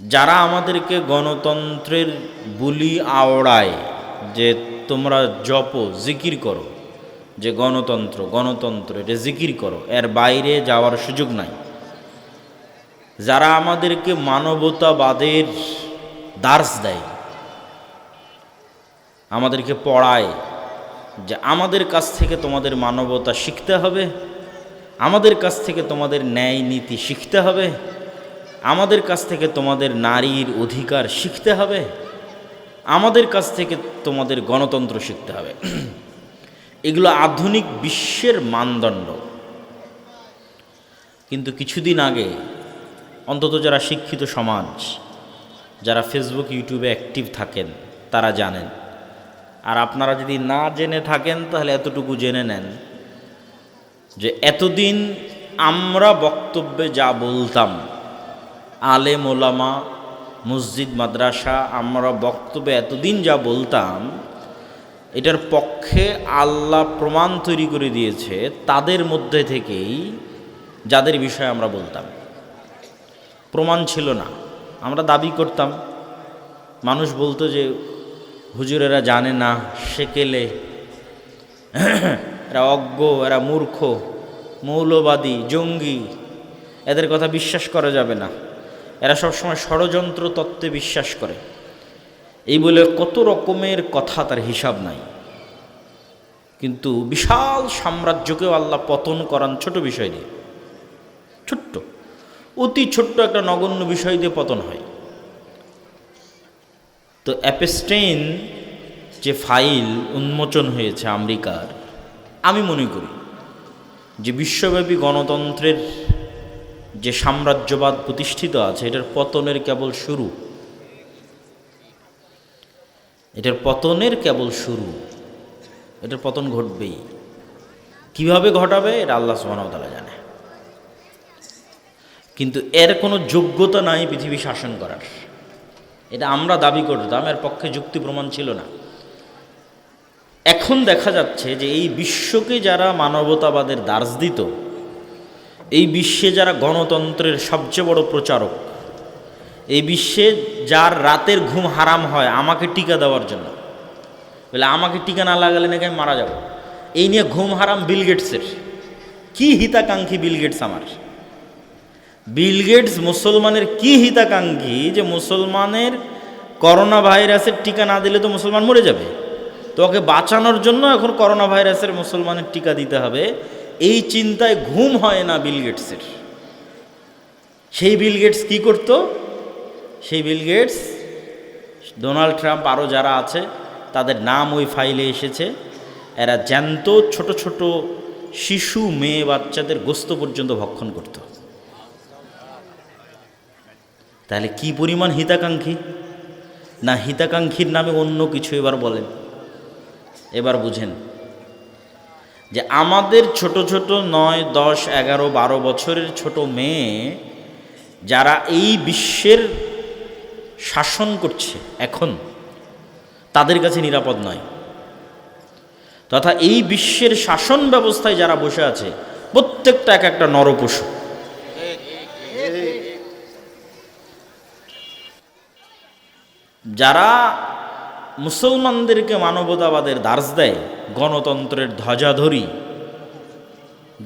যারা আমাদেরকে গণতন্ত্রের বুলি আওড়ায় যে তোমরা জপো জিকির করো, যে গণতন্ত্র গণতন্ত্র এটা জিকির করো, এর বাইরে যাওয়ার সুযোগ নাই, যারা আমাদেরকে মানবতাবাদের দার্স দেয়, আমাদেরকে পড়ায় যে আমাদের কাছ থেকে তোমাদের মানবতা শিখতে হবে, আমাদের কাছ থেকে তোমাদের ন্যায় নীতি শিখতে হবে, আমাদের কাছ থেকে তোমাদের নারীর অধিকার শিখতে হবে, আমাদের কাছ থেকে তোমাদের গণতন্ত্র শিখতে হবে, এগুলো আধুনিক বিশ্বের মানদণ্ড। কিন্তু কিছুদিন আগে অন্তত যারা শিক্ষিত সমাজ, যারা ফেসবুক ইউটিউবে অ্যাক্টিভ থাকেন তারা জানেন, আর আপনারা যদি না জেনে থাকেন তাহলে এতটুকু জেনে নেন যে এতদিন আমরা বক্তব্যে যা বলতাম, আলেম ওলামা মসজিদ মাদ্রাসা, আমরা বক্তব্যে এতদিন যা বলতাম, এটার পক্ষে আল্লাহ প্রমাণ তৈরি করে দিয়েছে তাদের মধ্যে থেকেই যাদের বিষয়ে আমরা বলতাম। প্রমাণ ছিল না, আমরা দাবি করতাম, মানুষ বলতো যে হুজুরেরা জানে না, সেকেলে, এরা অজ্ঞ, এরা মূর্খ, মৌলবাদী, জঙ্গি, এদের কথা বিশ্বাস করা যাবে না, এরা সবসময় ষড়যন্ত্র তত্ত্বে বিশ্বাস করে, এই বলে কত রকমের কথা, তার হিসাব নাই। কিন্তু বিশাল সাম্রাজ্যকেও আল্লাহ পতন করান ছোট বিষয় দিয়ে, ছোট্ট, অতি ছোট্ট একটা নগণ্য বিষয় দিয়ে পতন হয়। তো অ্যাপস্টেইন যে ফাইল উন্মোচন হয়েছে আমেরিকার, আমি মনে করি যে বিশ্বব্যাপী গণতন্ত্রের যে সাম্রাজ্যবাদ প্রতিষ্ঠিত আছে, এটার পতনের কেবল শুরু, এটার পতনের কেবল শুরু, এটার পতন ঘটবেই। কিভাবে ঘটাবে এটা আল্লাহ সুবহানাহু ওয়া তাআলা জানে, কিন্তু এর কোনো যোগ্যতা নাই পৃথিবী শাসন করার। এটা আমরা দাবি করতাম, এর পক্ষে যুক্তি প্রমাণ ছিল না। এখন দেখা যাচ্ছে যে এই বিশ্বকে যারা মানবতাবাদের দার্স দিত, এই বিশ্বে যারা গণতন্ত্রের সবচেয়ে বড় প্রচারক, এই বিশ্বে যার রাতের ঘুম হারাম হয় আমাকে টিকা দেওয়ার জন্য, বলে আমাকে টিকা না লাগালে নাকি আমি মারা যাব, এই নিয়ে ঘুম হারাম বিল গেটসের। কি হিতাকাঙ্ক্ষী বিল গেটস! আমার বিল গেটস মুসলমানের কি হিতাকাঙ্ক্ষী যে মুসলমানের করোনা ভাইরাসের টিকা না দিলে তো মুসলমান মরে যাবে, তো ওকে বাঁচানোর জন্য এখন করোনা ভাইরাসের মুসলমানের টিকা দিতে হবে, এই চিন্তায় ঘুম হয় না বিল গেটসের। সেই বিল গেটস কি করত? সেই বিল গেটস, ডোনাল্ড ট্রাম্প, আরও যারা আছে তাদের নাম ওই ফাইলে এসেছে, এরা জ্যান্ত ছোট ছোট শিশু মেয়ে বাচ্চাদের গোস্ত পর্যন্ত ভক্ষণ করত। তাহলে কি পরিমাণ হিতাকাঙ্ক্ষী! না হিতাকাঙ্ক্ষীর নামে অন্য কিছু? এবার বলেন, এবার বুঝেন যে আমাদের ছোট ছোট 9, 10, 11, 12 বছরের ছোট মেয়ে যারা এই বিশ্বের শাসন করছে এখন, তাদের কাছে নিরাপদ নয়। তথা এই বিশ্বের শাসন ব্যবস্থায় যারা বসে আছে প্রত্যেকটা এক একটা নরপশু। যারা মুসলমানদেরকে মানবতাবাদের দার্স দেয়, গণতন্ত্রের ধ্বজাধরি,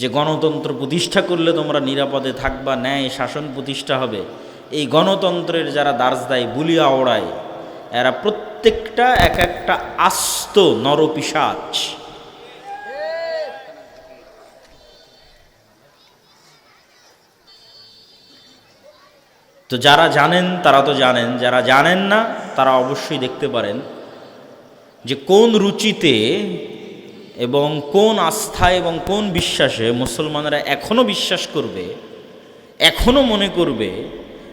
যে গণতন্ত্র প্রতিষ্ঠা করলে তোমরা নিরাপদে থাকবা, ন্যায় শাসন প্রতিষ্ঠা হবে, এই গণতন্ত্রের যারা দার্স দেয়, বুলিয়া ওড়ায়, এরা প্রত্যেকটা এক একটা আস্ত নরপিশাচ। তো যারা জানেন তারা তো জানেন, যারা জানেন না তারা অবশ্যই দেখতে পারেন যে কোন রুচিতে এবং কোন আস্থায় এবং কোন বিশ্বাসে মুসলমানরা এখনও বিশ্বাস করবে, এখনও মনে করবে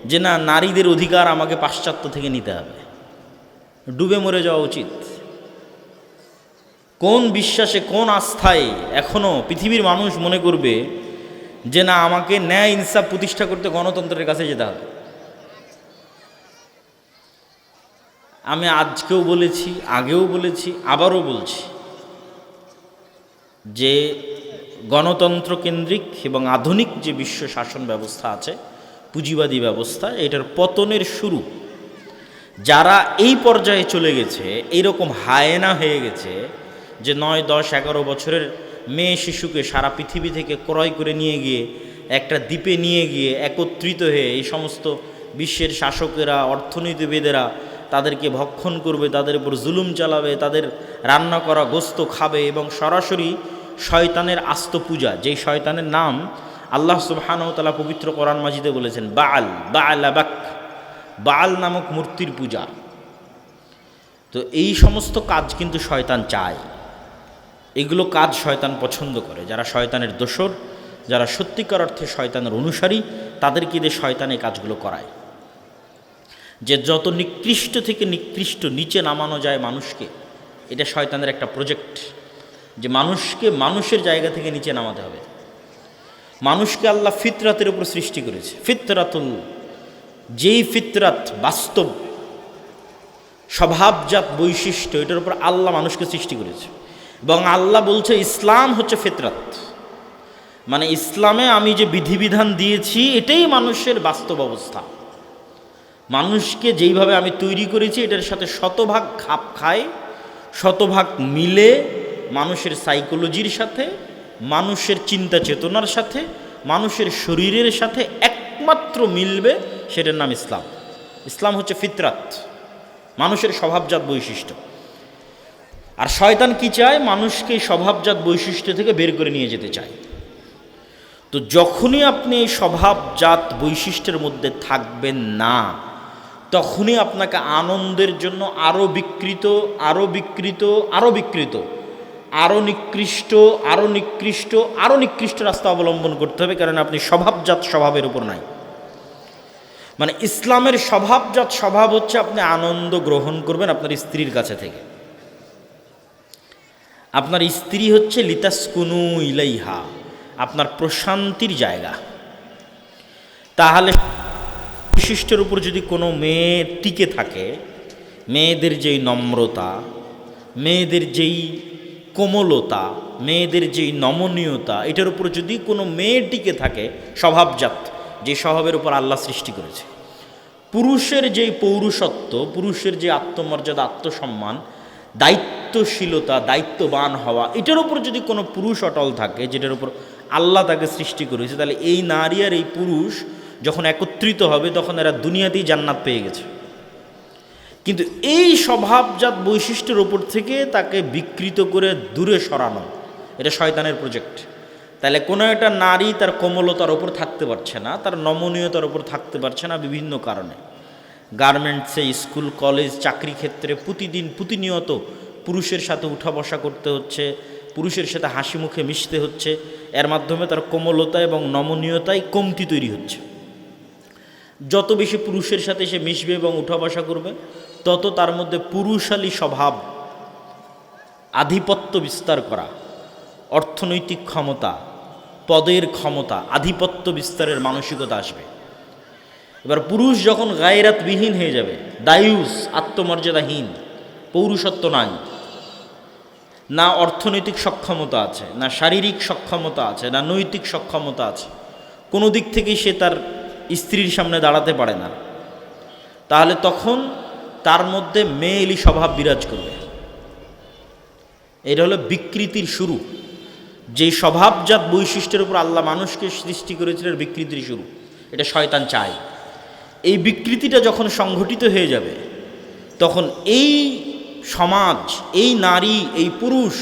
যে না, নারীদের অধিকার আমাকে পাশ্চাত্য থেকে নিতে হবে, ডুবে মরে যাওয়া উচিত। কোন বিশ্বাসে, কোন আস্থায় এখনও পৃথিবীর মানুষ মনে করবে যে না, আমাকে ন্যায় ইনসাফ প্রতিষ্ঠা করতে গণতন্ত্রের কাছে যেতে হবে। আমি আজকেও বলেছি, আগেও বলেছি, আবারও বলছি যে গণতন্ত্র কেন্দ্রিক এবং আধুনিক যে বিশ্ব শাসন ব্যবস্থা আছে, পুঁজিবাদী ব্যবস্থা, এটার পতনের শুরু। যারা এই পর্যায়ে চলে গেছে, এইরকম হায়েনা হয়ে গেছে যে 9, 10, 11 বছরের মেয়ে শিশুকে সারা পৃথিবী থেকে ক্রয় করে নিয়ে গিয়ে একটা দ্বীপে নিয়ে গিয়ে একত্রিত হয়ে এই সমস্ত বিশ্বের শাসকেরা, অর্থনীতিবিদেরা তাদেরকে ভক্ষণ করবে, তাদের উপর জুলুম চালাবে, তাদের রান্না করা গোস্ত খাবে এবং সরাসরি শয়তানের আস্ত পূজা, যেই শয়তানের নাম আল্লাহ সুবহানাহু ওয়া তাআলা পবিত্র কোরআন মাজিদে বলেছেন বাআলাবাক, বাল নামক মূর্তির পূজা। তো এই সমস্ত কাজ কিন্তু শয়তান চায়, এগুলো কাজ শয়তান পছন্দ করে। যারা শয়তানের দোসর, যারা সত্যিকার অর্থে শয়তানের অনুসারী, তাদেরকে দিয়ে শয়তান এই কাজগুলো করায়। যে যত নিকৃষ্ট থেকে নিকৃষ্ট নিচে নামানো যায় মানুষকে, এটা শয়তানের একটা প্রজেক্ট, যে মানুষকে মানুষের জায়গা থেকে নিচে নামাতে হবে। মানুষকে আল্লাহ ফিতরাতের উপর সৃষ্টি করেছে, ফিতরাতুল, যেই ফিতরাত বাস্তব স্বভাবজাত বৈশিষ্ট্য, এটার উপর আল্লাহ মানুষকে সৃষ্টি করেছে। এবং আল্লাহ বলছে ইসলাম হচ্ছে ফিতরাত, মানে ইসলামে আমি যে বিধিবিধান দিয়েছি এটাই মানুষের বাস্তব অবস্থা। মানুষকে যেইভাবে আমি তৈরি করেছি এটার সাথে শতভাগ খাপ খায়, শতভাগ মিলে, মানুষের সাইকোলজির সাথে, মানুষের চিন্তা চেতনার সাথে, মানুষের শরীরের সাথে একমাত্র মিলবে, সেটার নাম ইসলাম। ইসলাম হচ্ছে ফিতরাত, মানুষের স্বভাবজাত বৈশিষ্ট্য। আর শয়তান কি চায়? মানুষকে স্বভাবজাত বৈশিষ্ট্য থেকে বের করে নিয়ে যেতে চায়। তো যখনই আপনি এই স্বভাবজাত বৈশিষ্ট্যের মধ্যে থাকবেন না, তখনই আপনাকে আনন্দের জন্য আরও বিকৃত, আরও বিকৃত, আরও বিকৃত, আরও নিকৃষ্ট, আরও নিকৃষ্ট, আরও নিকৃষ্ট রাস্তা অবলম্বন করতে হবে, কারণ আপনি স্বভাবজাত স্বভাবের উপর নাই। মানে ইসলামের স্বভাবজাত স্বভাব হচ্ছে আপনি আনন্দ গ্রহণ করবেন আপনার স্ত্রীর কাছে থেকে। আপনার স্ত্রী হচ্ছে লিতাসকুনু ইলাইহা, আপনার প্রশান্তির জায়গা। তাহলে বৈশিষ্ট্যের উপর যদি কোনো মেয়ে টিকে থাকে, মেয়েদের যেই নম্রতা, মেয়েদের যেই কোমলতা, মেয়েদের যেই নমনীয়তা, এটার উপর যদি কোনো মেয়ে টিকে থাকে, স্বভাবজাত যে স্বভাবের উপর আল্লাহ সৃষ্টি করেছে, পুরুষের যেই পৌরুষত্ব, পুরুষের যে আত্মমর্যাদা, আত্মসম্মান, দায়িত্বশীলতা, দায়িত্ববান হওয়া, এটার উপর যদি কোনো পুরুষ অটল থাকে, যেটার উপর আল্লাহ তাকে সৃষ্টি করেছে, তাহলে এই নারী আর এই পুরুষ যখন একত্রিত হবে তখন এরা দুনিয়াতেই জান্নাত পেয়ে গেছে। কিন্তু এই স্বভাবজাত বৈশিষ্ট্যের ওপর থেকে তাকে বিকৃত করে দূরে সরানো, এটা শয়তানের প্রজেক্ট। তাহলে কোনো একটা নারী তার কোমলতার ওপর থাকতে পারছে না, তার নমনীয়তার ওপর থাকতে পারছে না বিভিন্ন কারণে। গার্মেন্টসে, স্কুল, কলেজ, চাকরি ক্ষেত্রে প্রতিদিন প্রতিনিয়ত পুরুষের সাথে উঠা বসা করতে হচ্ছে, পুরুষের সাথে হাসি মুখে মিশতে হচ্ছে, এর মাধ্যমে তার কোমলতা এবং নমনীয়তায় কমতি তৈরি হচ্ছে। যত বেশি পুরুষের সাথে সে মিশবে এবং উঠা বসা করবে, তত তার মধ্যে পুরুষালী স্বভাব, আধিপত্য বিস্তার করা, অর্থনৈতিক ক্ষমতা, পদের ক্ষমতা, আধিপত্য বিস্তারের মানসিকতা আসবে। এবার পুরুষ যখন গায়রাতবিহীন হয়ে যাবে, দায়ুস, আত্মমর্যাদাহীন, পৌরুষত্ব নাই, না অর্থনৈতিক সক্ষমতা আছে, না শারীরিক সক্ষমতা আছে, না নৈতিক সক্ষমতা আছে, কোনো দিক থেকেই সে তার স্ত্রীর সামনে দাঁড়াতে পারে না, তাহলে তখন তার মধ্যে মেয়েলি স্বভাব বিরাজ করবে। এটা হলো বিকৃতির শুরু। যে স্বভাবজাত বৈশিষ্ট্যের উপর আল্লাহ মানুষকে সৃষ্টি করেছিলেন, বিকৃতির শুরু, এটা শয়তান চায়। এই বিকৃতিটা যখন সংঘটিত হয়ে যাবে, তখন এই সমাজ, এই নারী, এই পুরুষ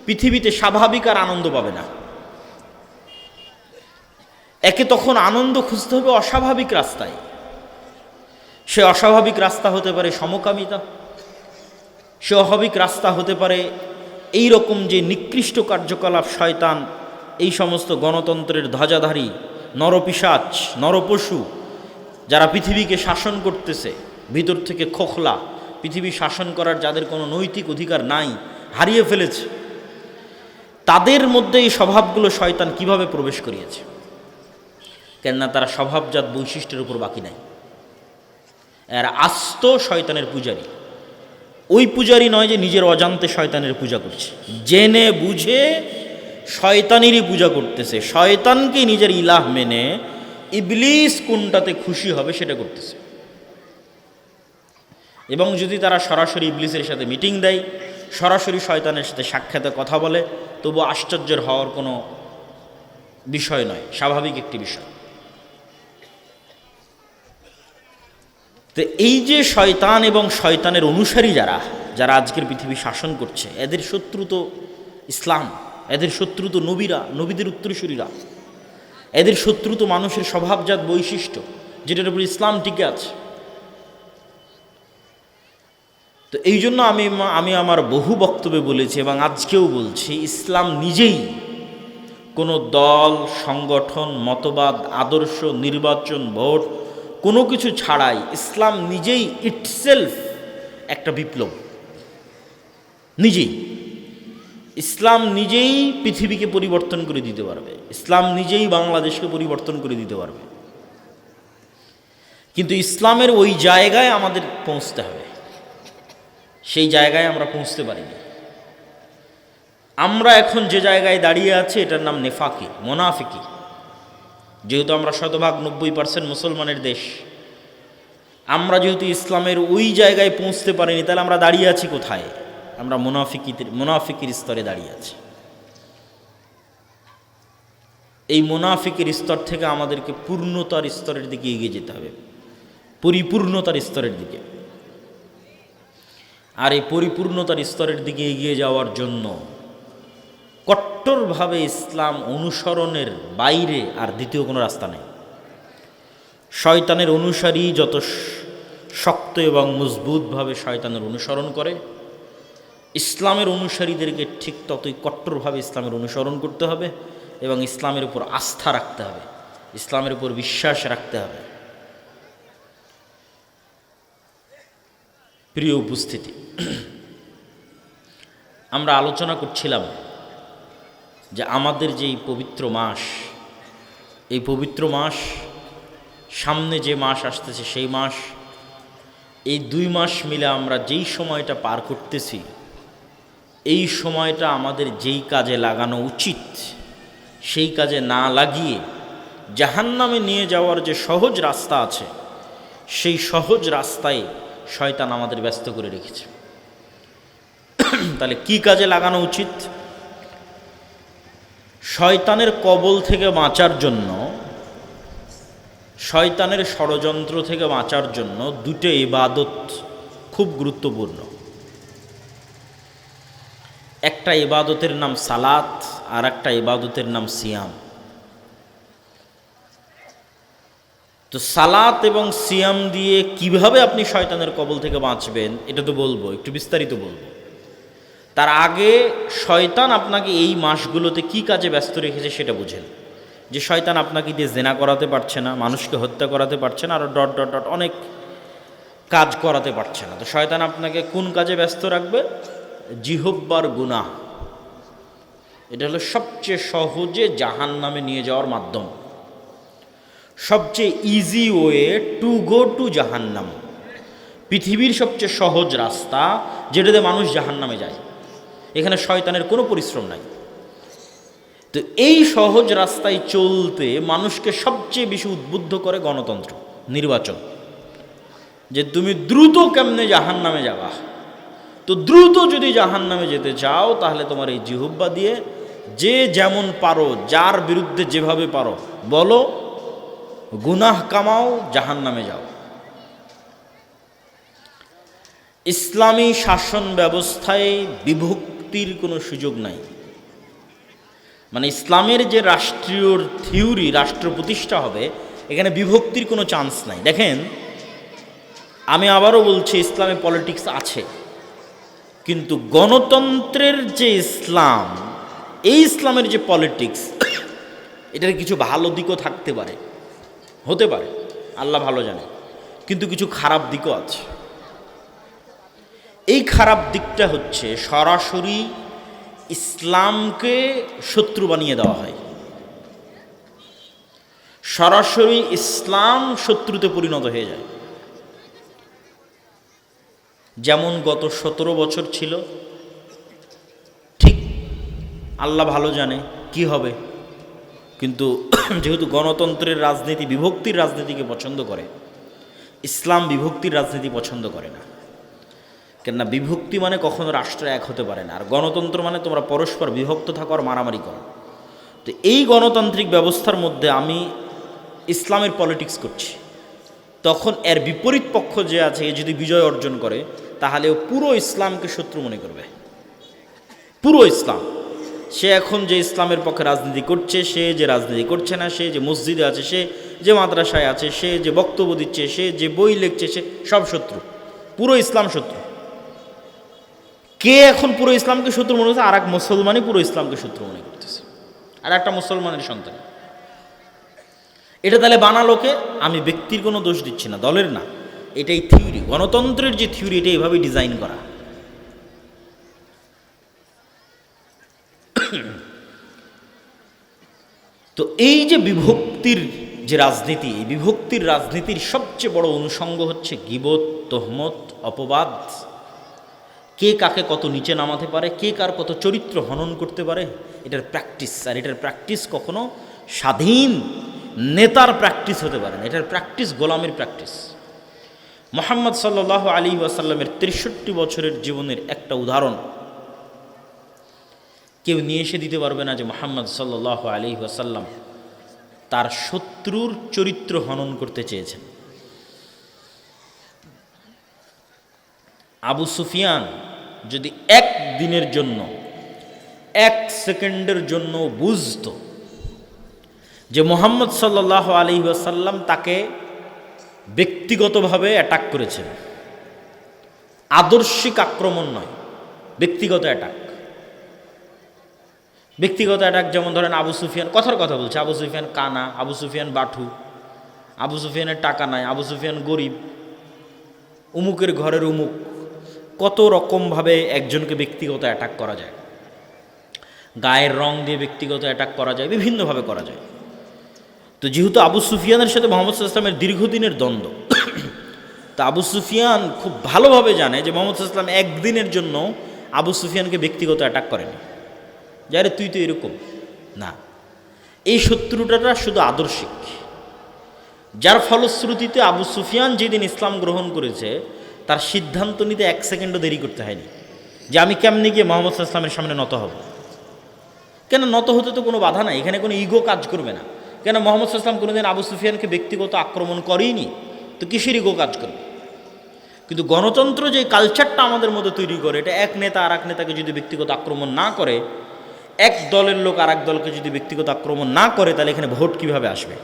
পৃথিবীতে স্বাভাবিক আর আনন্দ পাবে না। একে তখন আনন্দ খুঁজতে হবে অস্বাভাবিক রাস্তায়। সে অস্বাভাবিক রাস্তা হতে পারে সমকামিতা, সে অস্বাভাবিক রাস্তা হতে পারে এই রকম যে নিকৃষ্ট কার্যকলাপ শয়তান এই সমস্ত গণতন্ত্রের ধ্বজাধারী নরপিশাচ, নরপশু যারা পৃথিবীকে শাসন করতেছে, ভিতর থেকে খোখলা, পৃথিবী শাসন করার যাদের কোনো নৈতিক অধিকার নাই, হারিয়ে ফেলেছে, তাদের মধ্যে এই স্বভাবগুলো শয়তান কিভাবে প্রবেশ করিয়েছে? কেননা তারা স্বভাবজাত বৈশিষ্ট্যের উপর বাকি নাই। এরা আস্ত শয়তানের পূজারী। ওই পূজারী নয় যে নিজের অজান্তে শয়তানের পূজা করছে, জেনে বুঝে শয়তানেরই পূজা করতেছে, শয়তানকে নিজের ইলাহ মেনে ইবলিস কোনটাতে খুশি হবে সেটা করতেছে। এবং যদি তারা সরাসরি ইবলিসের সাথে মিটিং দেয়, সরাসরি শয়তানের সাথে সাক্ষাতে কথা বলে, তবু আশ্চর্যের হওয়ার কোনো বিষয় নয়, স্বাভাবিক একটি বিষয়। তো এই যে শয়তান এবং শয়তানের অনুসারী যারা যারা আজকের পৃথিবী শাসন করছে, এদের শত্রু তো ইসলাম, এদের শত্রু তো নবীরা, নবীদের উত্তরসূরিরা, এদের শত্রু তো মানুষের স্বভাবজাত বৈশিষ্ট্য যেটার উপর ইসলাম টিকে আছে। তো এই জন্য আমি আমার বহু বক্তব্যে বলেছি এবং আজকেও বলছি, ইসলাম নিজেই কোনো দল, সংগঠন, মতবাদ, আদর্শ, নির্বাচন, ভোট কোনো কিছু ছাড়াই ইসলাম নিজেই ইটসেলফ একটা বিপ্লব। নিজেই ইসলাম নিজেই পৃথিবীকে পরিবর্তন করে দিতে পারবে, ইসলাম নিজেই বাংলাদেশকে পরিবর্তন করে দিতে পারবে। কিন্তু ইসলামের ওই জায়গায় আমাদের পৌঁছতে হবে, সেই জায়গায় আমরা পৌঁছতে পারিনি। আমরা এখন যে জায়গায় দাঁড়িয়ে আছি এটার নাম নেফাকি, মোনাফিকি। যেহেতু আমরা শতভাগ 90% মুসলমানের দেশ, আমরা যেহেতু ইসলামের ওই জায়গায় পৌঁছতে পারিনি, তাহলে আমরা দাঁড়িয়ে আছি কোথায়? আমরা মুনাফিকির স্তরে দাঁড়িয়ে আছি। এই মুনাফিকের স্তর থেকে আমাদেরকে পূর্ণতার স্তরের দিকে এগিয়ে যেতে হবে, পরিপূর্ণতার স্তরের দিকে। আর এই পরিপূর্ণতার স্তরের দিকে এগিয়ে যাওয়ার জন্য কট্টরভাবে ইসলাম অনুসরণের বাইরে আর দ্বিতীয় কোনো রাস্তা নেই। শয়তানের অনুসারী যত শক্ত এবং মজবুতভাবে শয়তানের অনুসরণ করে, ইসলামের অনুসারীদেরকে ঠিক ততই কট্টরভাবে ইসলামের অনুসরণ করতে হবে এবং ইসলামের উপর আস্থা রাখতে হবে, ইসলামের উপর বিশ্বাস রাখতে হবে। প্রিয় উপস্থিতি, আমরা আলোচনা করছিলাম যে আমাদের যে এই পবিত্র মাস, এই পবিত্র মাস, সামনে যে মাস আসতেছে সেই মাস, এই 2 মাস মিলে আমরা যেই সময়টা পার করতেছি, এই সময়টা আমাদের যেই কাজে লাগানো উচিত সেই কাজে না লাগিয়ে জাহান্নামে নিয়ে যাওয়ার যে সহজ রাস্তা আছে, সেই সহজ রাস্তায় শয়তান আমাদের ব্যস্ত করে রেখেছে। তাহলে কি কাজে লাগানো উচিত? শয়তানের কবল থেকে বাঁচার জন্য, শয়তানের ষড়যন্ত্র থেকে বাঁচার জন্য 2টি ইবাদত খুব গুরুত্বপূর্ণ। একটা ইবাদতের নাম সালাত, আর একটা ইবাদতের নাম সিয়াম। তো সালাত এবং সিয়াম দিয়ে কিভাবে আপনি শয়তানের কবল থেকে বাঁচবেন এটা তো বলবো, একটু বিস্তারিত বলবো। তার আগে শয়তান আপনাকে এই মাসগুলোতে কি কাজে ব্যস্ত রেখেছে সেটা বুঝেন। যে শয়তান আপনাকে দিয়ে জেনা করাতে পারছে না, মানুষকে হত্যা করাতে পারছে না, আর ডট ডট ডট অনেক কাজ করাতে পারছে না। তো শয়তান আপনাকে কোন কাজে ব্যস্ত রাখবে? জিহব্বার গুনাহ। এটা হলো সবচেয়ে সহজে জাহান্নামে নিয়ে যাওয়ার মাধ্যম, সবচেয়ে easy way to go to জাহান্নাম। পৃথিবীর সবচেয়ে সহজ রাস্তা যেটাতে মানুষ জাহান্নামে যায়, এখানে শয়তানের কোনো পরিশ্রম নাই। তো এই সহজ রাস্তায় চলতে মানুষকে সবচেয়ে বেশি উদ্বুদ্ধ করে গণতন্ত্র, নির্বাচন। যে তুমি দ্রুত কেমনে জাহান্নামে যাবা। তো দ্রুত যদি জাহান্নামে যেতে চাও তাহলে তোমার এই জিহ্বা দিয়ে যে যেমন পারো, যার বিরুদ্ধে যেভাবে পারো বলো, গুনাহ কামাও, জাহান্নামে যাও। ইসলামী শাসন ব্যবস্থায় বিভক্তির কোনো সুযোগ নাই। মানে ইসলামের যে রাষ্ট্রীয় থিওরি, রাষ্ট্র প্রতিষ্ঠা হবে, এখানে বিভক্তির কোনো চান্স নাই। দেখেন, আমি আবারও বলছি, ইসলামে পলিটিক্স আছে, কিন্তু গণতন্ত্রের যে ইসলাম, এই ইসলামের যে পলিটিক্স, এটার কিছু ভালো দিকও থাকতে পারে, হতে পারে, আল্লাহ ভালো জানে, কিন্তু কিছু খারাপ দিকও আছে। এই খারাপ দিকটা হচ্ছে সরাসরি ইসলামকে শত্রু বানিয়ে দেওয়া হয়, সরাসরি ইসলাম শত্রুতে পরিণত হয়ে যায়। যেমন গত 17 বছর ছিল, ঠিক আল্লাহ ভালো জানে কি হবে, কিন্তু যেহেতু গণতন্ত্রের রাজনীতি বিভক্তির রাজনীতিকে পছন্দ করে, ইসলাম বিভক্তির রাজনীতি পছন্দ করে না। কেননা বিভক্তি মানে কখনো রাষ্ট্র এক হতে পারে না, আর গণতন্ত্র মানে তোমরা পরস্পর বিভক্ত থাকো আর মারামারি করো। তো এই গণতান্ত্রিক ব্যবস্থার মধ্যে আমি ইসলামের পলিটিক্স করছি, তখন এর বিপরীত পক্ষ যে আছে এ যদি বিজয় অর্জন করে তাহলে ও পুরো ইসলামকে শত্রু মনে করবে। পুরো ইসলাম, সে এখন যে ইসলামের পক্ষে রাজনীতি করছে, সে যে রাজনীতি করছে না, সে যে মসজিদে আছে, সে যে মাদ্রাসায় আছে, সে যে বক্তব্য দিচ্ছে, সে যে বই লিখছে, সে সব শত্রু, পুরো ইসলাম শত্রু। কে এখন পুরো ইসলামকে শত্রু মনে করছে? আর এক মুসলমানই পুরো ইসলামকে শত্রু মনে করতেছে, আর একটা মুসলমানের সন্তান। এটা তাহলে বানালোকে, আমি ব্যক্তির কোনো দোষ দিচ্ছি না, দলের না, এটাই থিওরি, গণতন্ত্রের যে থিওরি এটা এইভাবেই ডিজাইন করা। তো এই যে বিভক্তির যে রাজনীতি, এই বিভক্তির রাজনীতির সবচেয়ে বড় অনুষঙ্গ হচ্ছে গীবত, তহমত, অপবাদ। কে কাকে কত নিচে নামাতে পারে, কে কার কত চরিত্র হনন করতে পারে, এটার প্র্যাকটিস। আর এটার প্র্যাকটিস কখনো স্বাধীন নেতার প্র্যাকটিস হতে পারে না, এটার প্র্যাকটিস গোলামের প্র্যাকটিস। মুহাম্মদ সাল্লাল্লাহু আলাইহি ওয়াসাল্লামের 63 বছরের জীবনের একটা উদাহরণ কেউ নিয়ে এসে দিতে পারবে না যে মুহাম্মদ সাল্লাল্লাহু আলাইহি ওয়াসাল্লাম তার শত্রুর চরিত্র হনন করতে চেয়েছেন। আবু সুফিয়ান যদি এক দিনের জন্য, এক সেকেন্ডের জন্য বুঝত যে মুহাম্মদ সাল্লাল্লাহু আলাইহি ওয়াসাল্লাম তাকে ব্যক্তিগতভাবে অ্যাটাক করেছেন, আদর্শিক আক্রমণ নয়, ব্যক্তিগত অ্যাটাক। ব্যক্তিগত অ্যাটাক যেমন ধরেন আবু সুফিয়ান কথার কথা বলছে, আবু সুফিয়ান কানা, আবু সুফিয়ান বাঠু, আবু সুফিয়ানের টাকা নাই, আবু সুফিয়ান গরিব, উমুকের ঘরের উমুক, কত রকমভাবে একজনকে ব্যক্তিগত অ্যাটাক করা যায়। গায়ের রং দিয়ে ব্যক্তিগত অ্যাটাক করা যায়, বিভিন্নভাবে করা যায়। তো যেহেতু আবু সুফিয়ানের সাথে মোহাম্মদ সাল্লাল্লাহু আলাইহি ওয়াসাল্লামের দীর্ঘদিনের দ্বন্দ্ব, তা আবু সুফিয়ান খুব ভালোভাবে জানে যে মোহাম্মদ সাল্লাল্লাহু আলাইহি ওয়াসাল্লাম একদিনের জন্য আবু সুফিয়ানকে ব্যক্তিগত অ্যাটাক করেনি, যারে তুই তো এরকম না। এই শত্রুতাটা শুধু আদর্শিক, যার ফলশ্রুতিতে আবু সুফিয়ান যেদিন ইসলাম গ্রহণ করেছে তার সিদ্ধান্ত নিতে এক সেকেন্ডও দেরি করতে হয়নি যে আমি কেমনি গিয়ে মোহাম্মদ সাল্লাল্লাহু আলাইহি ওয়াসাল্লামের সামনে নত হব। কেন নত হতে তো কোনো বাধা নাই, এখানে কোনো ইগো কাজ করবে না। কেন মোহাম্মদ সাল্লাল্লাহু আলাইহি ওয়াসাল্লাম কোনোদিন আবু সুফিয়ানকে ব্যক্তিগত আক্রমণ করেইনি, তো কিসের ইগো কাজ করবে? কিন্তু গণতন্ত্র যে কালচারটা আমাদের মধ্যে তৈরি করে, এটা এক নেতা আর এক নেতাকে যদি ব্যক্তিগত আক্রমণ না করে, এক দলের লোক আর এক দলকে যদি ব্যক্তিগত আক্রমণ না করে, তাহলে এখানে ভোট কিভাবে আসবে?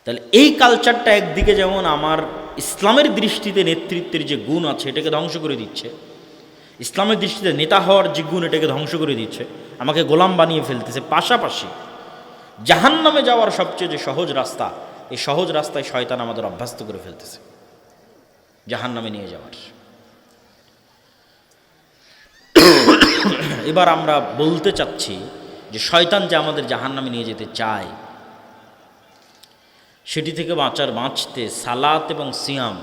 তাহলে এই কালচারটা একদিকে যেমন আমার ইসলামের দৃষ্টিতে নেতৃত্বের যে গুণ আছে এটাকে ধ্বংস করে দিচ্ছে, ইসলামের দৃষ্টিতে নেতা হওয়ার যে গুণ এটাকে ধ্বংস করে দিচ্ছে, আমাকে গোলাম বানিয়ে ফেলতেছে। পাশাপাশি জাহান্নামে যাওয়ার সবচেয়ে যে সহজ রাস্তা, এই সহজ রাস্তায় শয়তান আমাদের অভ্যস্ত করে ফেলতেছে জাহান্নামে নিয়ে যাওয়ার। এবার আমরা বলতে চাচ্ছি যে শয়তান যে আমাদের জাহান্নামে নিয়ে যেতে চায়, সেটি থেকে বাঁচতে সালাত এবং সিয়াম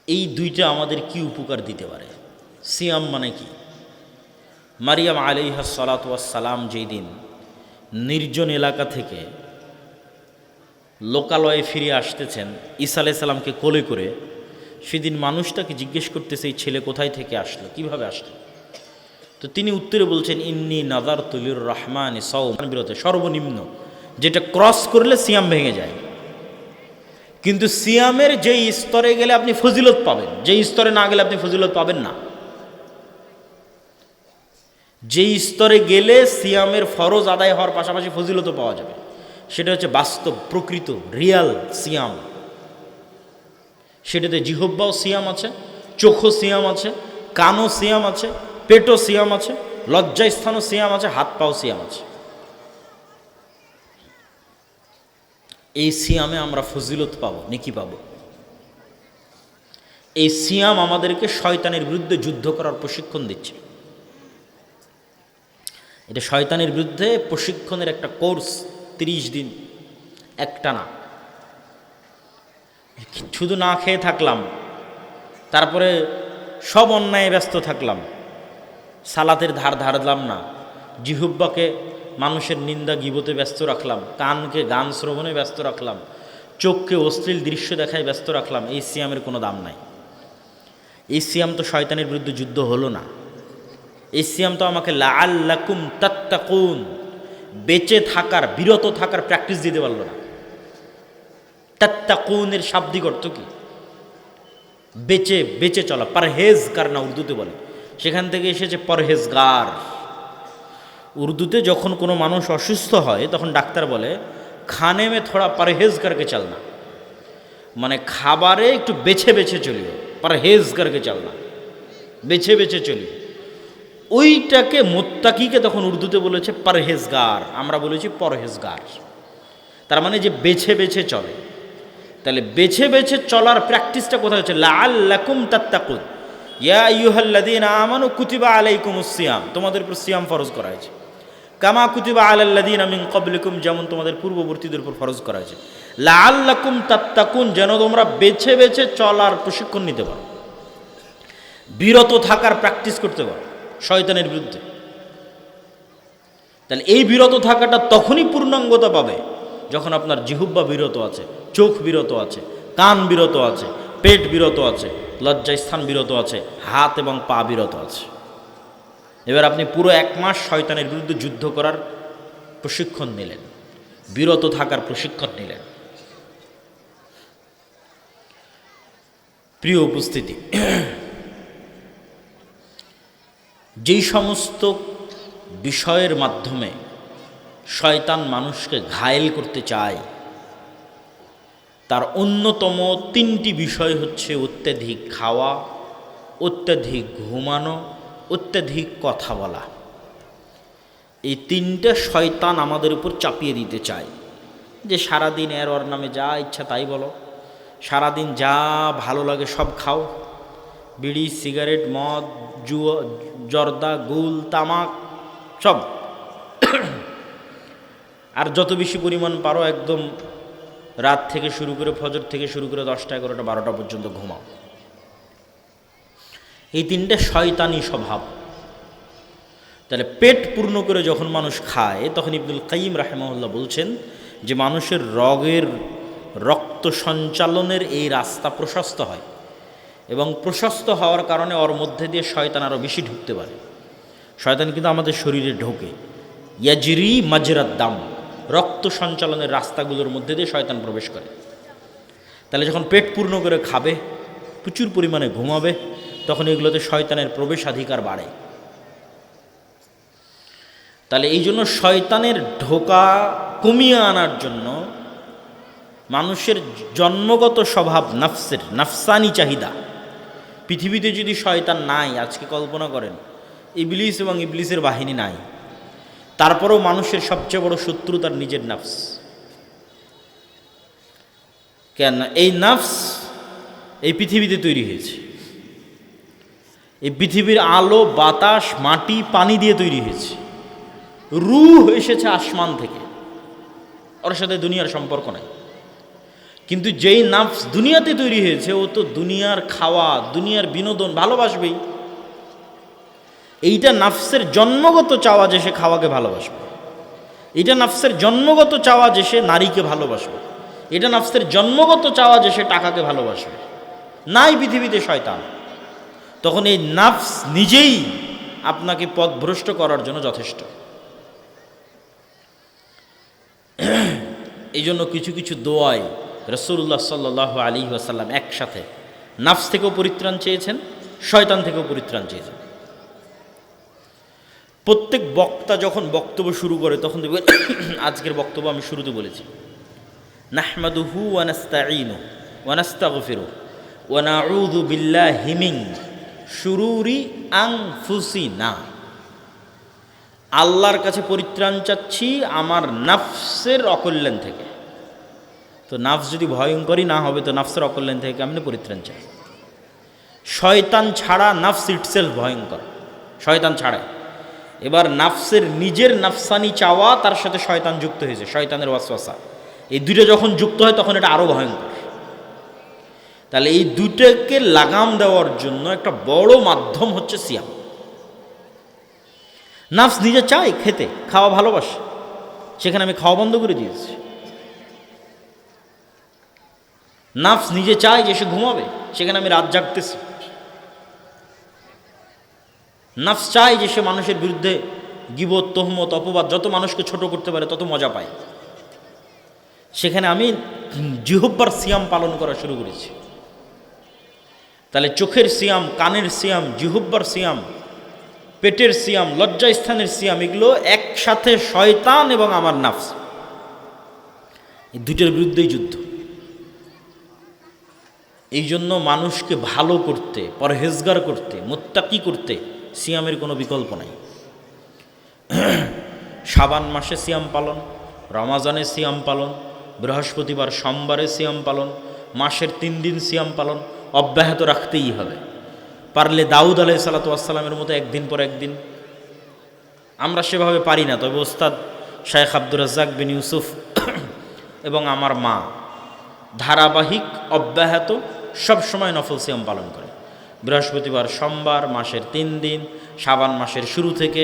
এই দুইটা আমাদের কি উপকার দিতে পারে। সিয়াম মানে কি? মারিয়াম আলাইহিস সালাতু ওয়াস সালাম যেই দিন নির্জন এলাকা থেকে লোকালয়ে ফিরে আসতেছেন ঈসা আলাইহিস সালামকে কোলে করে, সেদিন মানুষটাকে জিজ্ঞেস করতেছে এই ছেলে কোথায় থেকে আসলো, কিভাবে আসলো? তো তিনি উত্তরে বলছেন ইন্নী নাযারতু লির রহমানি সাওমান, বিরত সর্বনিম্ন যেটা ক্রস করলে সিয়াম ভেঙে যায়। কিন্তু সিয়ামের যেই স্তরে গেলে আপনি ফজিলত পাবেন, যেই স্তরে না গেলে আপনি ফজিলত পাবেন না। যেই স্তরে গেলে সিয়ামের ফরজ আদায় হওয়ার পাশাপাশি ফজিলতও পাওয়া যাবে, সেটা হচ্ছে বাস্তব, প্রকৃত, রিয়াল সিয়াম। সেটাতে জিহব্বাও সিয়াম আছে, চোখও সিয়াম আছে, কানও সিয়াম আছে, পেটও সিয়াম আছে, লজ্জাস্থানও সিয়াম আছে, হাত পাও সিয়াম আছে। এই সিয়ামে আমরা ফজিলত পাবো, নেকি পাবো। এই সিয়াম আমাদেরকে শয়তানের বিরুদ্ধে যুদ্ধ করার প্রশিক্ষণ দিচ্ছে। এটা শয়তানের বিরুদ্ধে প্রশিক্ষণের একটা কোর্স, 30 দিন একটানা। শুধু না খেয়ে থাকলাম, তারপরে সব অন্যায় ব্যস্ত থাকলাম, সালাতের ধার ধারলাম না, জিহুব্বাকে মানুষের নিন্দা গীবতে ব্যস্ত রাখলাম, কানকে গান শ্রবণে ব্যস্ত রাখলাম, চোখকে অশ্লীল দৃশ্য দেখায় ব্যস্ত রাখলাম, এই সিয়ামের কোনো দাম নাই। এই সিয়াম তো শয়তানের বিরুদ্ধে যুদ্ধ হলো না। এই সিয়াম তো আমাকে লাআল্লাকুম তাত্তাকুন, বেঁচে থাকার, বিরত থাকার প্র্যাকটিস দিতে পারলো না। তাত্তাকুনের শাব্দিক অর্থ কি? বেঁচে বেঁচে চলা, পারহেজগার না উর্দুতে বলে, সেখান থেকে এসেছে পরহেজগার। উর্দুতে যখন কোনো মানুষ অসুস্থ হয় তখন ডাক্তার বলে খানে মে থোড়া পরহেজ করকে চলনা, মানে খাবারে একটু বেছে বেছে চলিও, পরহেজ করকে চলনা, বেছে বেছে চলিও। ওইটাকে মুত্তাকিকে তখন উর্দুতে বলেছে পরহেজগার, আমরা বলেছি পরহেজগার। তার মানে যে বেছে বেছে চলে। তাহলে বেছে বেছে চলার প্র্যাকটিসটা কোথায় হচ্ছে? লাআল্লাকুম তাত্তাকুন, ইয়া আইয়ুহাল্লাযীনা আমানু কুতিবা আলাইকুমুস সিয়াম, তোমাদের উপর সিয়াম ফরজ করা হয়েছে। কামা কুতিবা আলাল্লাযীনা মিন ক্বাবলিকুম, যেমন তোমাদের পূর্ববর্তীদের উপর ফরজ করা হয়েছে। লাআল্লাকুম তাত্তাকুন, যেন তোমরা বেছে বেছে চলার প্রশিক্ষণ নিতে পারো, বিরত থাকার প্র্যাকটিস করতে পারো শয়তানের বিরুদ্ধে। তাহলে এই বিরত থাকাটা তখনই পূর্ণাঙ্গতা পাবে যখন আপনার জিহুব্বা বিরত আছে, চোখ বিরত আছে, কান বিরত আছে, পেট বিরত আছে, লজ্জাস্থান বিরত আছে, হাত এবং পা বিরত আছে। এবার আপনি পুরো 1 মাস শয়তানের বিরুদ্ধে যুদ্ধ করার প্রশিক্ষণ নিলেন, বিরত থাকার প্রশিক্ষণ নিলেন। প্রিয় উপস্থিতি, যেই সমস্ত বিষয়ের মাধ্যমে শয়তান মানুষকে ঘায়েল করতে চায় তার অন্যতম 3টি বিষয় হচ্ছে অত্যাধিক খাওয়া, অত্যাধিক ঘুমানো, অত্যাধিক কথা বলা। এই 3টে শয়তান আমাদের উপর চাপিয়ে দিতে চায় যে সারাদিন এর ওর নামে যা ইচ্ছা তাই বলো, সারাদিন যা ভালো লাগে সব খাও, বিড়ি, সিগারেট, মদ, জুয়া, জর্দা, গুল, তামাক সব, আর যত বেশি পরিমাণ পারো একদম রাত থেকে শুরু করে, ফজর থেকে শুরু করে 10টা, 11টা, 12টা পর্যন্ত ঘুমাও। এই 3টে শয়তানি স্বভাব। তাহলে পেট পূর্ণ করে যখন মানুষ খায় তখন ইবনুল কাইয়িম রাহিমাহুল্লাহ বলছেন যে মানুষের রক্ত সঞ্চালনের এই রাস্তা প্রশস্ত হয়, এবং প্রশস্ত হওয়ার কারণে ওর মধ্যে দিয়ে শয়তান আরও বেশি ঢুকতে পারে। শয়তান কিন্তু আমাদের শরীরে ঢোকে, ইয়াজরি মাজরাদ দাম, রক্ত সঞ্চালনের রাস্তাগুলোর মধ্যে দিয়ে শয়তান প্রবেশ করে। তাহলে যখন পেট পূর্ণ করে খাবে, প্রচুর পরিমাণে ঘুমাবে, তখন এগুলোতে শয়তানের প্রবেশাধিকার বাড়ে। তাহলে এই জন্য শয়তানের ঢোকা কমিয়ে আনার জন্য মানুষের জন্মগত স্বভাব, নাফসানি চাহিদা, পৃথিবীতে যদি শয়তান নাই, আজকে কল্পনা করেন ইবলিস এবং ইবলিসের বাহিনী নাই, তারপরেও মানুষের সবচেয়ে বড় শত্রু তার নিজের নাফস। কেন? এই নাফস এই পৃথিবীতে তৈরি হয়েছে, এই পৃথিবীর আলো, বাতাস, মাটি, পানি দিয়ে তৈরি হয়েছে। রূহ এসেছে আসমান থেকে, ওর সাথে দুনিয়ার সম্পর্ক নাই। কিন্তু যেই নাফস দুনিয়াতে তৈরি হয়েছে, ও তো দুনিয়ার খাওয়া, দুনিয়ার বিনোদন ভালোবাসবেই। এইটা নাফসের জন্মগত চাওয়া যে সে খাওয়াকে ভালোবাসবে, এটা নাফসের জন্মগত চাওয়া যে সে নারীকে ভালোবাসবে, এটা নাফসের জন্মগত চাওয়া যে সে টাকাকে ভালোবাসবে। নাই পৃথিবীতে শয়তান, তখন এই নাফস নিজেই আপনাকে পথভ্রষ্ট করার জন্য যথেষ্ট। এই জন্য কিছু কিছু দোয়ায় রাসূলুল্লাহ সাল্লাল্লাহু আলাইহি ওয়াসাল্লাম একসাথে নাফস থেকেও পরিত্রাণ চেয়েছেন, শয়তান থেকেও পরিত্রাণ চেয়েছেন। প্রত্যেক বক্তা যখন বক্তব্য শুরু করে তখন দেখবেন, আজকের বক্তব্য আমি শুরুতে বলেছি, নাহমাদুহু ওয়া নাস্তাঈনুহু ওয়া নাস্তাগফিরুহু ওয়া নাউযু বিল্লাহি মিন শুরুরি আনফুসিনা। আল্লাহর কাছে পরিত্রাণ চাচ্ছি আমার নাফসের অকল্যাণ থেকে। তো নাফস যদি ভয়ঙ্করই না হবে তো নাফসের অকল্যাণ থেকে কেমনে পরিত্রাণ চাই? শয়তান ছাড়া নাফস ইটসেলফ ভয়ঙ্কর, শয়তান ছাড়া। এবার নাফসের নিজের নাফসানি চাওয়া, তার সাথে শয়তান যুক্ত হয়েছে, শয়তানের ওয়াসওয়াসা, এই দুটো যখন যুক্ত হয় তখন এটা আরও ভয়ঙ্কর। তাহলে এই দুটোকে লাগাম দেওয়ার জন্য একটা বড় মাধ্যম হচ্ছে সিয়াম। নাফস নিজে চায় খেতে, খাওয়া ভালোবাসে, সেখানে আমি খাওয়া বন্ধ করে দিয়েছি। নাফস নিজে চায় যে সে ঘুমাবে, সেখানে আমি রাত জাগতেছি। নাফস চায় যে সে মানুষের বিরুদ্ধে গীবত, তহমত, অপবাদ, যত মানুষকে ছোট করতে পারে তত মজা পায়, সেখানে আমি জিহ্বার সিয়াম পালন করা শুরু করেছি। তাহলে চোখের সিয়াম, কানের সিয়াম, জিহ্বার সিয়াম, পেটের সিয়াম, লজ্জাস্থানের সিয়াম, এগুলো একসাথে শয়তান এবং আমার নাফস, এই দুটোর বিরুদ্ধেই যুদ্ধ। এই জন্য মানুষকে ভালো করতে, পরহেজগার করতে, মুত্তাকি করতে সিয়ামের কোনো বিকল্প নাই। শাবান মাসে সিয়াম পালন, রমাজানে সিয়াম পালন, বৃহস্পতিবার সোমবারে সিয়াম পালন, মাসের 3 দিন সিয়াম পালন অব্যাহত রাখতেই হবে। পারলে দাউদ আলাইহিস সালাতু ওয়াস সালামের মতো একদিন পর একদিন। আমরা সেভাবে পারি না, তবে ওস্তাদ শাইখ আব্দুর রাজ্জাক বিন ইউসুফ এবং আমার মা ধারাবাহিক অব্যাহত সবসময় নফল সিয়াম পালন করে। বৃহস্পতিবার সোমবার, মাসের 3 দিন, শাবান মাসের শুরু থেকে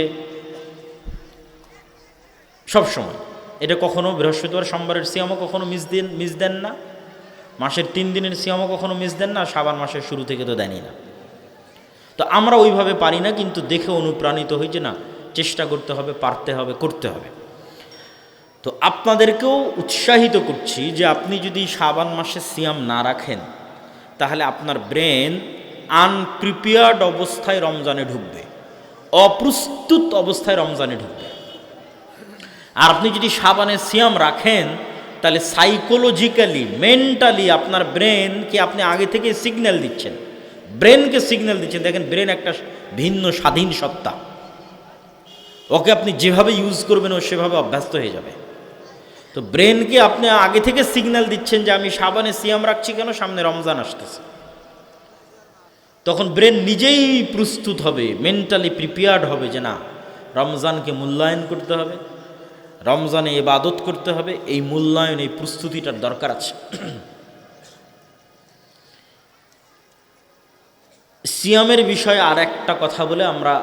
সব সময়। এটা কখনো বৃহস্পতিবার সোমবারের সিয়ামও কখনো মিস দেন না, মাসের 3 দিনের সিয়ামও কখনো মিস দেন না, শাবান মাসের শুরু থেকে তো দেনই না। তো আমরা ওইভাবে পারি না, কিন্তু দেখে অনুপ্রাণিত হই যে না, চেষ্টা করতে হবে, পারতে হবে, করতে হবে। তো আপনাদেরকেও উৎসাহিত করছি যে আপনি যদি শাবান মাসে সিয়াম না রাখেন, তাহলে আপনার ব্রেন আনপ্রিপেয়ার্ড অবস্থায় রমজানে ঢুকবে, অপ্রস্তুত অবস্থায় রমজানে ঢুকবে। আর আপনি যদি শাবানে সিয়াম রাখেন, তাহলে সাইকোলজিক্যালি, মেন্টালি আপনার ব্রেনকে আপনি আগে থেকে সিগন্যাল দিচ্ছেন, ব্রেনকে সিগন্যাল দিচ্ছেন। দেখেন, ব্রেন একটা ভিন্ন স্বাধীন সত্তা, ওকে আপনি যেভাবে ইউজ করবেন ও সেভাবে অভ্যস্ত হয়ে যাবে। তো ব্রেনকে আপনি আগে থেকে সিগন্যাল দিচ্ছেন যে আমি শাবানে সিয়াম রাখছি কেন, সামনে রমজান আসতেছে। তখন ব্রেন নিজেই প্রস্তুত হবে, মেন্টালি প্রিপেয়ার্ড হবে যে না, রমজানকে মূল্যায়ন করতে হবে, রমজানে ইবাদত করতে হবে, এই মূল্যায়ন, এই প্রস্তুতিটার দরকার আছে। সিয়ামের বিষয়ে আর একটা কথা বলে আমরা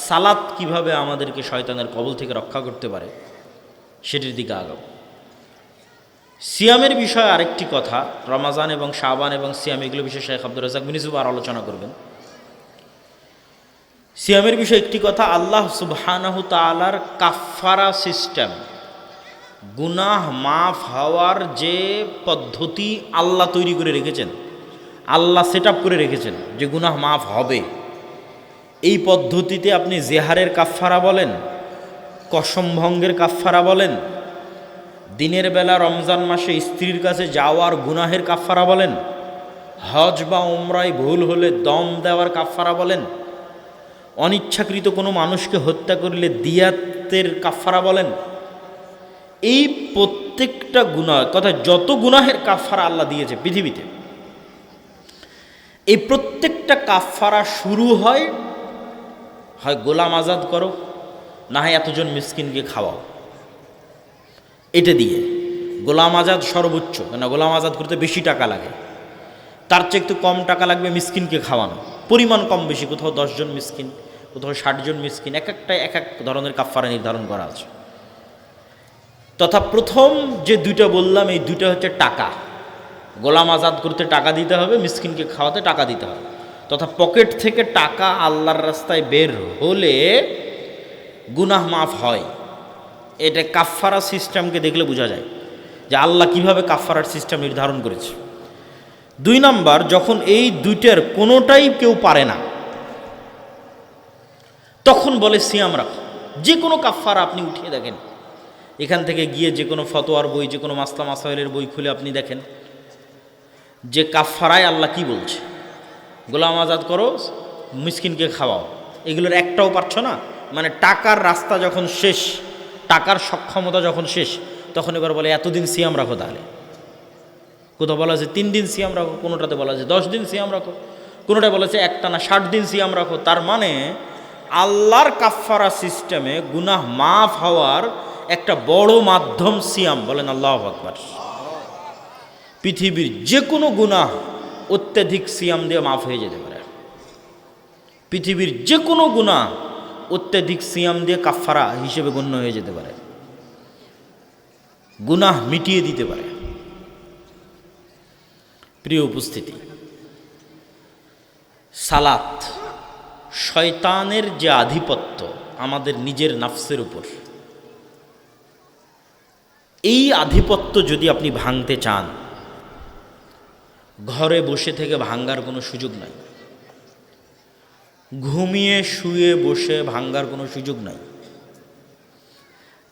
সালাত কিভাবে আমাদেরকে শয়তানের কবল থেকে রক্ষা করতে পারে সেটির দিকে আগাবো। সিয়ামের বিষয়ে আরেকটি কথা, রমাজান এবং শাবান এবং সিয়াম, এগুলো বিষয়ে শেখ আব্দুর রাজ্জাক বিন ইউসুফ আর আলোচনা করবেন। সিয়ামের বিষয়ে একটি কথা, আল্লাহ সুবহানাহু তাআলার কাফফারা সিস্টেম, গুনাহ মাফ হওয়ার যে পদ্ধতি আল্লাহ তৈরি করে রেখেছেন, আল্লাহ সেট আপ করে রেখেছেন যে গুনাহ মাফ হবে। এই পদ্ধতিতে আপনি জেহারের কাফফারা বলেন, কসম ভঙ্গের কাফফারা বলেন, দিনের বেলা রমজান মাসে স্ত্রীর কাছে যাওয়ার গুনাহের কাফফারা বলেন, হজ বা উমরায় ভুল হলে দম দেওয়ার কাফফারা বলেন, অনিচ্ছাকৃত কোনো মানুষকে হত্যা করলে দিয়াতের কাফফারা বলেন, এই প্রত্যেকটা গুনাহ, কথা যত গুনাহের কাফফারা আল্লাহ দিয়েছে পৃথিবীতে, এই প্রত্যেকটা কাফফারা শুরু হয় গোলাম আজাদ করো, না হয় এতজন মিসকিনকে খাওয়াও। এটা দিয়ে গোলাম আজাদ সর্বোচ্চ, কেন গোলাম আজাদ করতে বেশি টাকা লাগে, তার চেয়ে একটু কম টাকা লাগবে মিসকিনকে খাওয়ানো, পরিমাণ কম বেশি, কোথাও 10 জন মিসকিন, কোথাও 60 জন মিসকিন, এক একটাই এক এক ধরনের কাফফারা নির্ধারণ করা আছে। তথা প্রথম যে দুইটা বললাম, এই দুইটা হচ্ছে টাকা, গোলাম আজাদ করতে টাকা দিতে হবে, মিসকিনকে খাওয়াতে টাকা দিতে হবে। তথা পকেট থেকে টাকা আল্লাহর রাস্তায় বের হলে গুনাহ মাফ হয়। এটা কাফফারা সিস্টেমকে দেখলে বোঝা যায় যে আল্লাহ কিভাবে কাফফারার সিস্টেম নির্ধারণ করেছে। 2 নাম্বার, যখন এই দুইটার কোনোটাই কেউ পারে না, তখন বলে সিয়াম রাখো। যে কোনো কাফফারা আপনি উঠিয়ে দেখেন, এখান থেকে গিয়ে যে কোনো ফতোয়ার বই, যে কোনো মাসলা মাসাইলের বই খুলে আপনি দেখেন যে কাফফারায় আল্লাহ কি বলছে। গোলাম আজাদ করো, মিসকিনকে খাওয়াও, এগুলোর একটাও পারছো না, মানে টাকার রাস্তা যখন শেষ, টাকার সক্ষমতা যখন শেষ, তখন এবার বলে এতদিন সিয়াম রাখো। তাহলে কোথাও বলা আছে 3 দিন সিয়াম রাখো, কোনোটাতে বলা আছে 10 দিন সিয়াম রাখো, কোনোটায় বলা আছে একটানা 60 দিন সিয়াম রাখো। তার মানে আল্লাহর কাফফারা সিস্টেমে গুনাহ মাফ হওয়ার একটা বড় মাধ্যম সিয়াম। বলেন আল্লাহু আকবার। পৃথিবীর যে কোনো গুনাহ অত্যাধিক সিয়াম দিয়ে মাফ হয়ে যেতে পারে। পৃথিবীর যে কোনো গুনাহ অত্যাধিক সিয়াম দিয়ে কাফারা হিসেবে গণ্য হয়ে যেতে পারে, গুনাহ মিটিয়ে দিতে পারে। প্রিয় উপস্থিতি, সালাত শয়তানের যে আধিপত্য আমাদের নিজের নাফসের উপর, এই আধিপত্য যদি আপনি ভাঙতে চান, ঘরে বসে থেকে ভাঙ্গার কোনো সুযোগ নাই, ঘুমিয়ে শুয়ে বসে ভাঙ্গার কোনো সুযোগ নাই।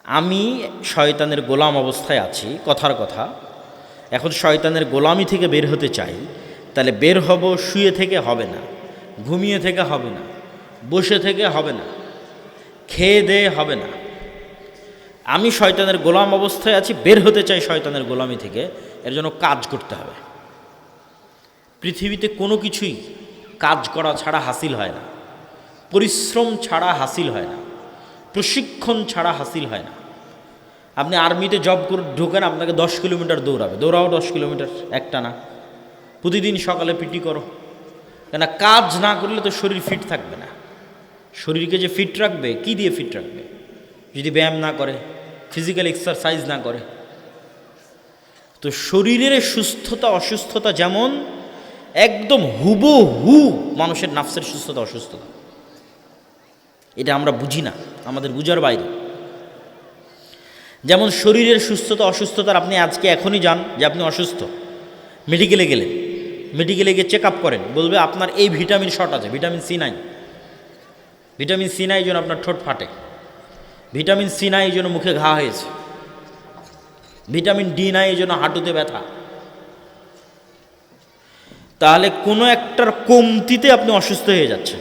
আমি শয়তানের গোলাম অবস্থায় আছি, কথার কথা, এখন শয়তানের গোলামি থেকে বের হতে চাই, তাহলে বের হব শুয়ে থেকে হবে না, ঘুমিয়ে থেকে হবে না, বসে থেকে হবে না, খেয়ে দেয়ে হবে না। আমি শয়তানের গোলাম অবস্থায় আছি, বের হতে চাই শয়তানের গোলামি থেকে, এর জন্য কাজ করতে হবে। পৃথিবীতে কোনো কিছুই কাজ করা ছাড়া হাসিল হয় না, পরিশ্রম ছাড়া হাসিল হয় না, প্রশিক্ষণ ছাড়া হাসিল হয় না। আপনি আর্মিতে জব করে ঢোকেন, আপনাকে 10 কিলোমিটার দৌড়াবে, দৌড়াও 10 কিলোমিটার একটা না, প্রতিদিন সকালে পিটি করো, কেন কাজ না করলে তো শরীর ফিট থাকবে না। শরীরকে যে ফিট রাখবে, কি দিয়ে ফিট রাখবে? যদি ব্যায়াম না করে, ফিজিক্যাল এক্সারসাইজ না করে। তো শরীরের সুস্থতা অসুস্থতা যেমন একদম হুবহু মানুষের নাফসের সুস্থতা অসুস্থতা, এটা আমরা বুঝি না, আমাদের বুঝার বাইরে। যেমন শরীরের সুস্থতা অসুস্থতার, আপনি আজকে এখনই যান যে আপনি অসুস্থ, মেডিকেলে গেলেন, মেডিকেলে গিয়ে চেক আপ করেন, বলবে আপনার এই ভিটামিন শর্ট আছে, ভিটামিন সি নাই, ভিটামিন সি নাই এই জন্য আপনার ঠোঁট ফাটে, ভিটামিন সি নাই এই জন্য মুখে ঘা হয়েছে, ভিটামিন ডি নাই এই জন্য হাঁটুতে ব্যথা। তাহলে কোনো একটার কমতিতে আপনি অসুস্থ হয়ে যাচ্ছেন।